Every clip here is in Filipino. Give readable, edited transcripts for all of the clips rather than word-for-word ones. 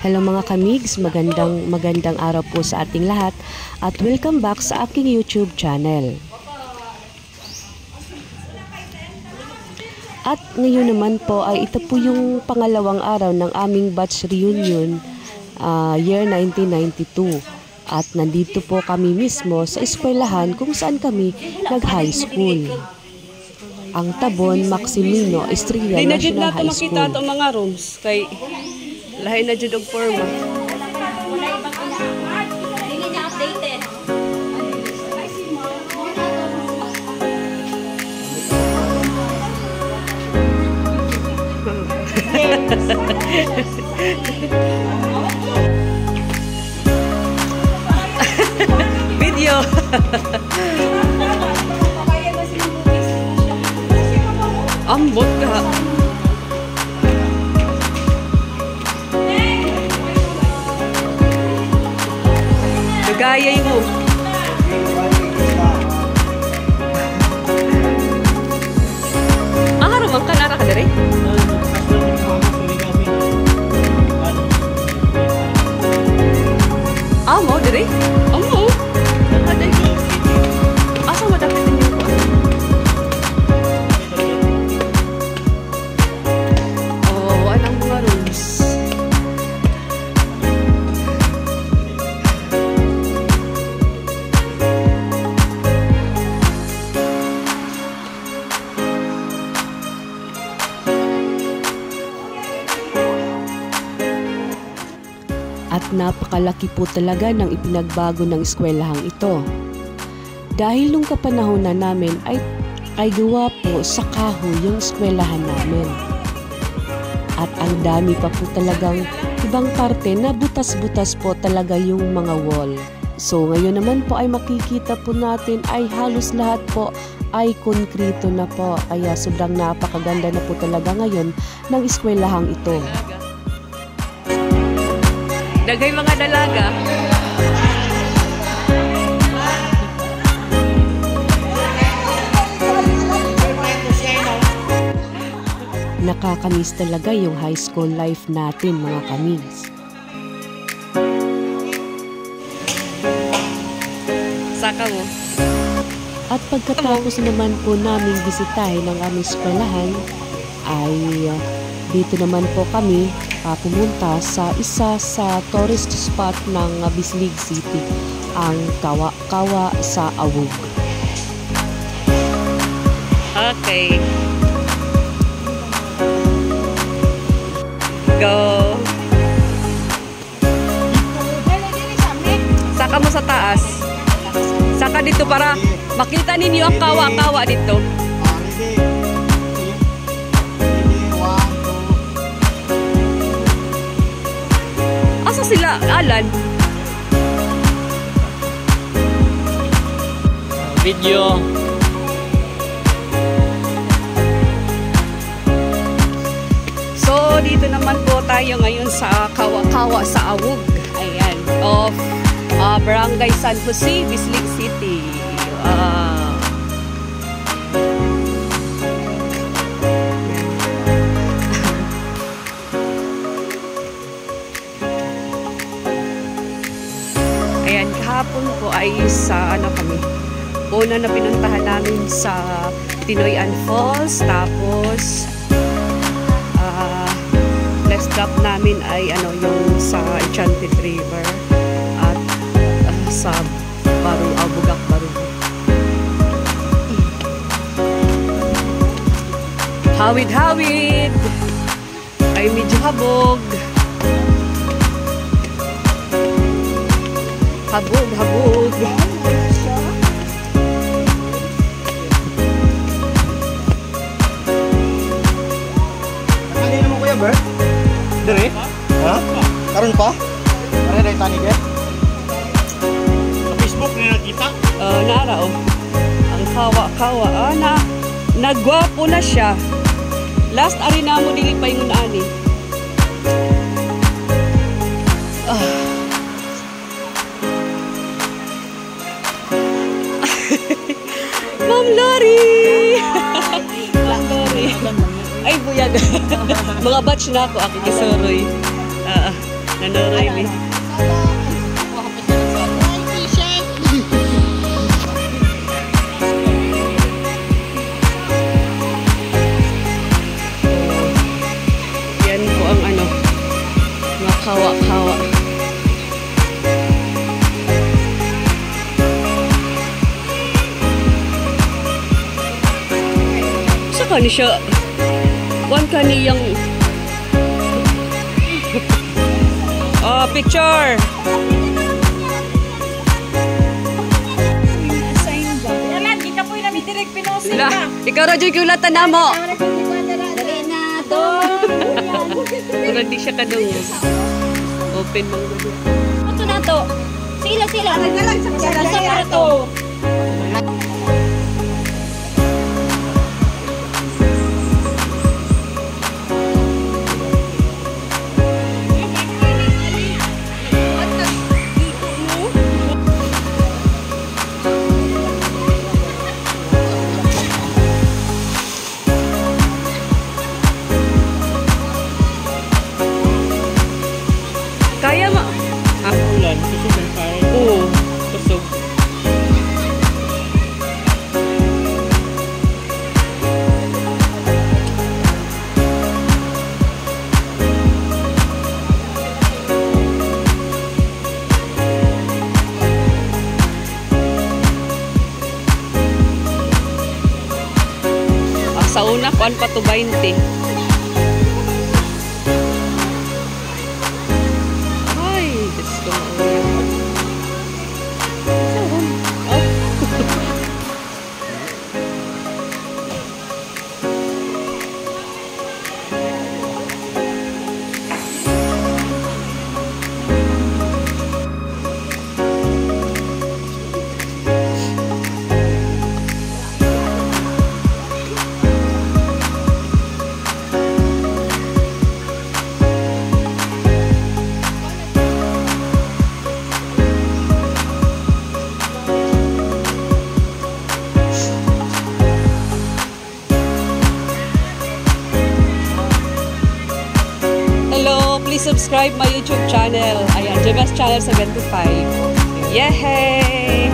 Hello mga kamigs, magandang araw po sa ating lahat at welcome back sa aking YouTube channel. At ngayon naman po ay ito po yung pangalawang araw ng aming batch reunion year 1992. At nandito po kami mismo sa eskwelahan kung saan kami nag-high school. Ang Tabon Maximino Estrella National High School. Makita itong mga rooms kay lahi na dyan og forma. Hindi niya updated. Video. Ambot ka. Gayay mo. Ah, harap ang kanara ka dere? Ah, mo dere? Ah, mo? Asa madapitin niyo ko? Oh, anong mga rooms? At napakalaki po talaga ng ipinagbago ng eskwelahang ito. Dahil nung kapanahonan namin ay gawa po sa kahoy yung eskwelahan namin. At ang dami pa po talagang ibang parte na butas-butas po talaga yung mga wall. So ngayon naman po ay makikita po natin ay halos lahat po ay konkrito na po. Kaya sobrang napakaganda na po talaga ngayon ng eskwelahang ito. Dagay mga dalaga. Nakakamiss talaga yung high school life natin mga kamigs. Saka mo. At pagkatapos naman po namin bisitahin ang aming eskwelahan ay dito naman po kami pumunta sa isa sa tourist spot ng Bislig City, ang Kawa-Kawa sa Awog. Okay. Go. Saka mo sa taas. Saka dito para makita ninyo ang kawa-kawa dito. Asa sila, Alan? Video. So, dito naman po tayo ngayon sa Kawa-Kawa sa Awog. Ayan. Of Barangay San Jose, Bislig City. Ayan, kahapon po ay sa kami. Una na pinuntahan namin sa Tinoyan Falls, tapos next stop namin ay yung sa Enchanted River at sa Bugak Baru. Hawid-hawid ay medyo habog. Habog. Kanina mo kuya Bert? Dire? Ha? Karon pa? Pare dai tani get. Sa Facebook na nakita? Nara ang kawa-kawa. Nagwapo na siya. Last ari na mo dili pa yung ani. Ma'am Lori! Ma'am Lori! Ay, buyag. Mga batch na ako, ako kisuroy. Nanoroy mi. Yan po ang ano, mga kawa-kawa. Saka ni siya, one kaniyang picture. Sila, ikaw radyo kiulatan na mo. Dali na to. Kung hindi siya kadong open mong gabi. Ito na to. Sila. Sila to. Kaya ma... Ulan, kusog na kaya. Oo, kusog. Sa una, kuan pa to 20. Please subscribe my YouTube channel. Ayan, JMS Channel 75. Yay!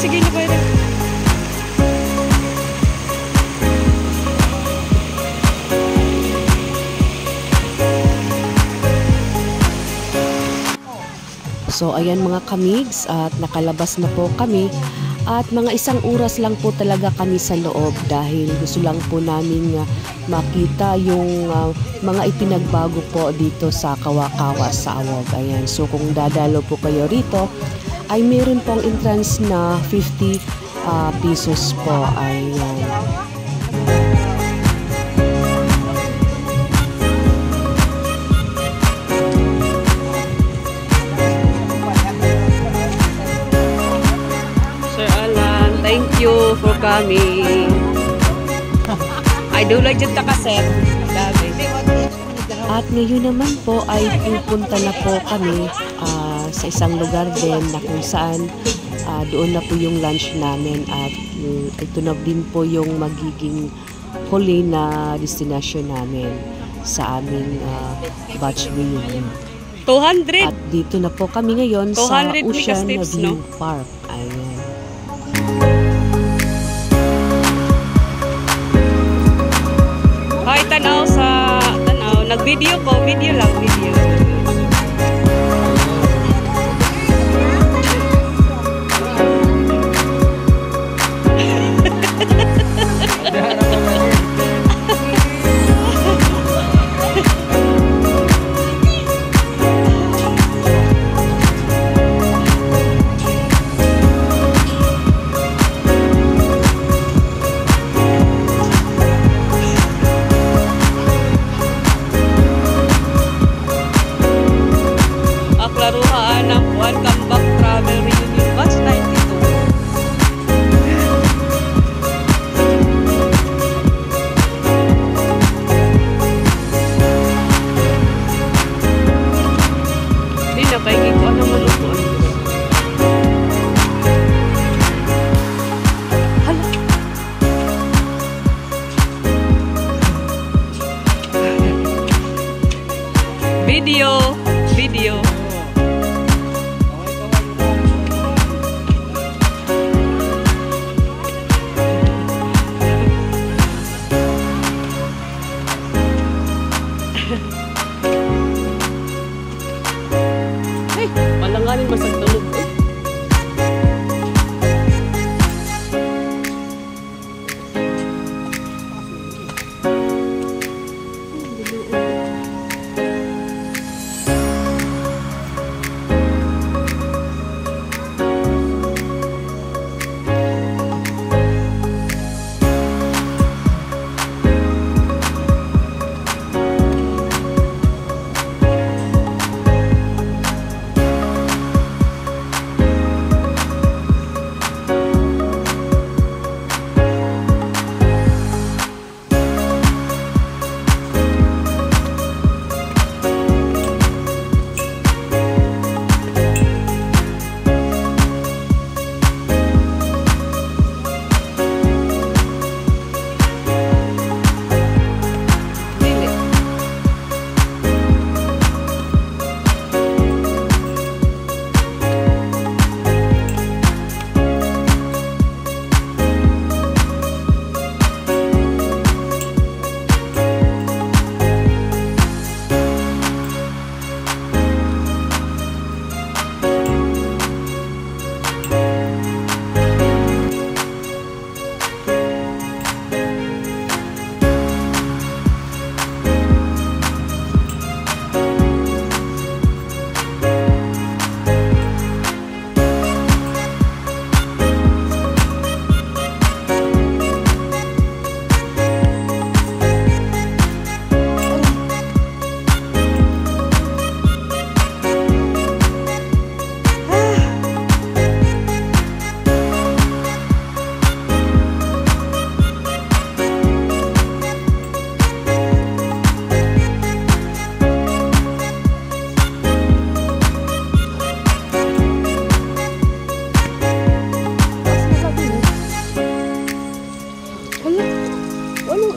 Sige na ba yun? So ayan mga kamigs, at nakalabas na po kami at mga 1 oras lang po talaga kami sa loob dahil gusto lang po namin makita yung mga ipinagbago po dito sa Kawa-Kawa sa Awog. Ayan, so kung dadalo po kayo rito ay meron pong entrance na 50 pesos po. Ayan. Thank you for coming. I do like yung takaset. Dami. At ngayon naman po ay pupunta na po kami sa isang lugar din na kung saan doon na po yung lunch namin at ito na din po yung magiging huli na destination namin sa aming batch reunion. 200! At dito na po kami ngayon sa 200 Ocean steps, View no? Park. Ayan. Hi, tanaw sa tanaw. Nag-video ko. Video lang. Video. Aklaruhaan ng Welcome Back Travel Reunion Batch 92. naman ako. Hala. Video. Hey, malanganin masagtulog eh.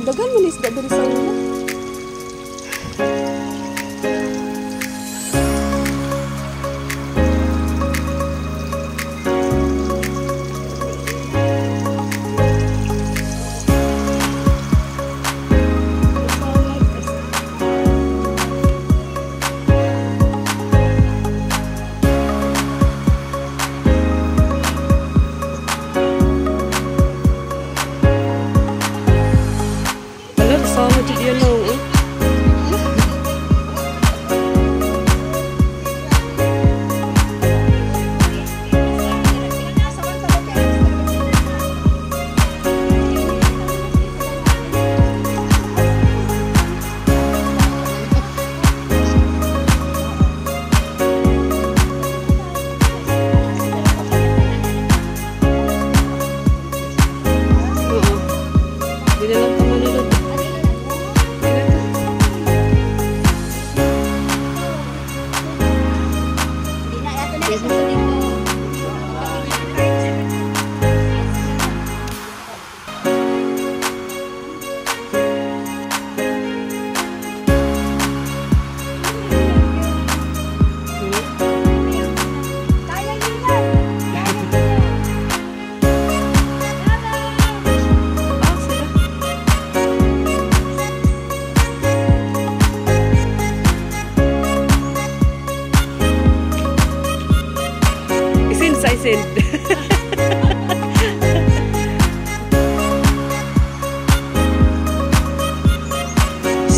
Dagan mo isda diri sa una.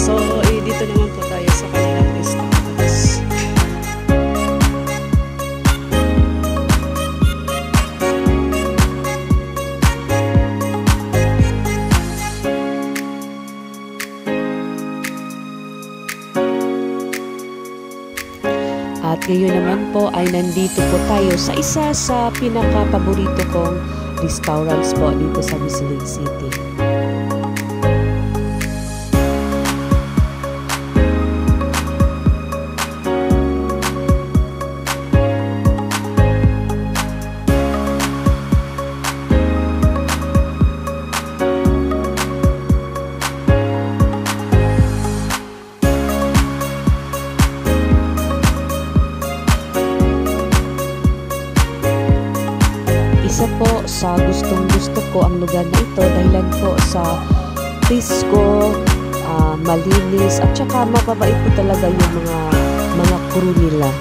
So, dito naman po tayo sa kanilang restaurants. At ngayon naman po ay nandito po tayo sa isa sa pinaka-paborito kong restaurants po dito sa Visalig City. isa po sa gustong-gusto ko ang lugar na ito dahilan po sa presko, malinis at saka mababait po talaga yung mga crew nila.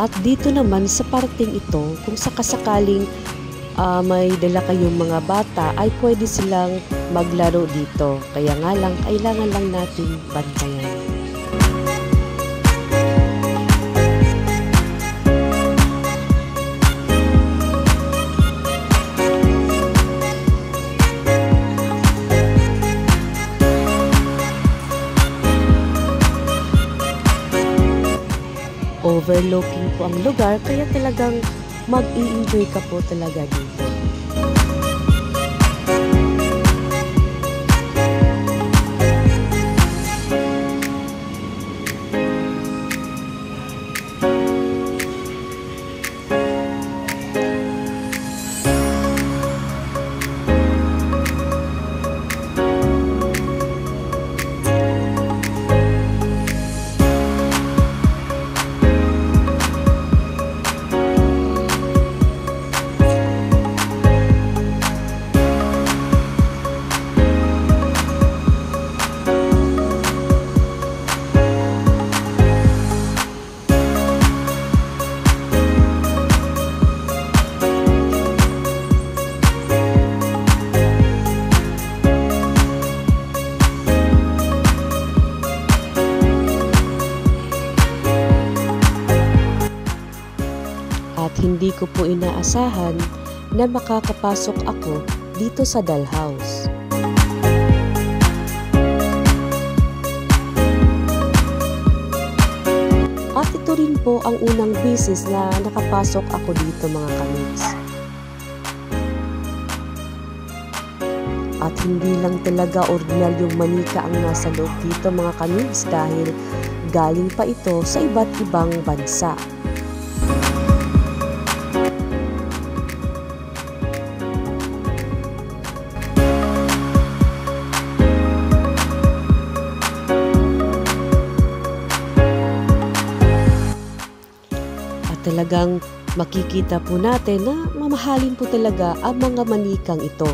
At dito naman sa parting ito, kung sakasakaling may dala kayong mga bata, ay pwede silang maglaro dito. Kaya nga lang, kailangan lang natin bantayan. Overlooking po ang lugar, kaya talagang mag-i-enjoy ka po talaga dito. At hindi ko po inaasahan na makakapasok ako dito sa dollhouse. At ito rin po ang unang beses na nakapasok ako dito mga kamigs. At hindi lang talaga original yung manika ang nasa loob dito mga kamigs dahil galing pa ito sa iba't ibang bansa. Talagang makikita po natin na mamahalin po talaga ang mga manikang ito.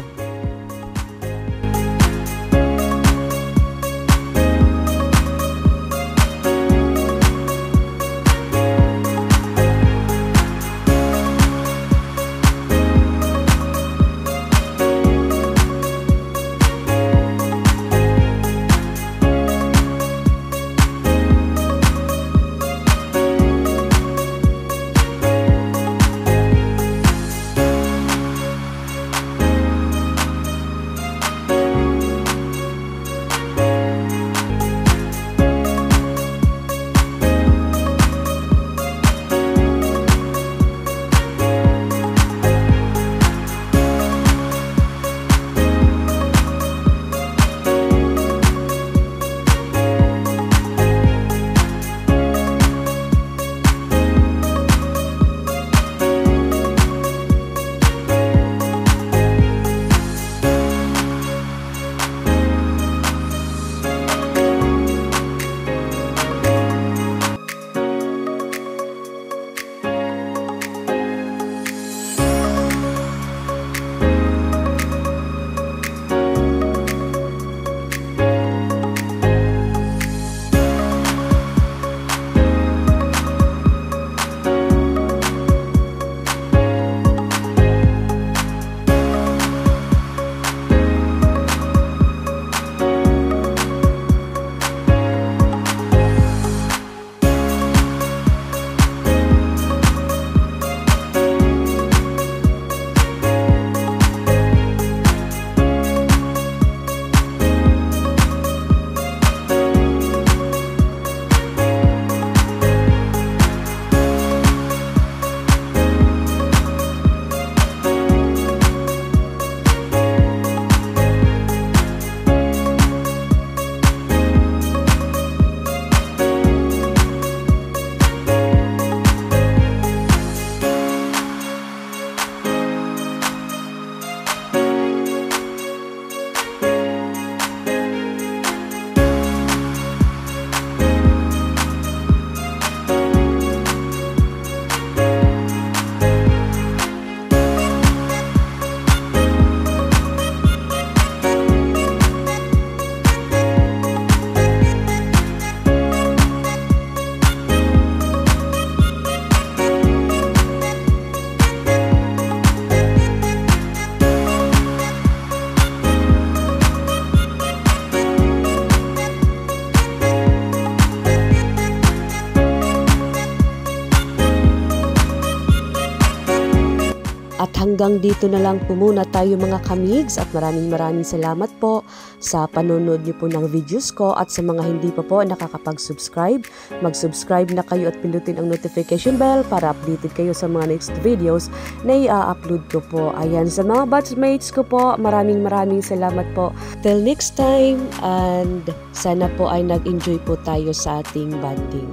At hanggang dito na lang po muna tayo mga kamigs, at maraming salamat po sa panonood niyo po ng videos ko, at sa mga hindi pa po nakakapag-subscribe, mag-subscribe na kayo at pindutin ang notification bell para updated kayo sa mga next videos na i-upload ko po. Ayan, sa mga batchmates ko po, maraming salamat po. Till next time, and sana po ay nag-enjoy po tayo sa ating bonding.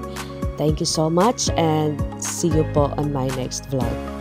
Thank you so much, and see you po on my next vlog.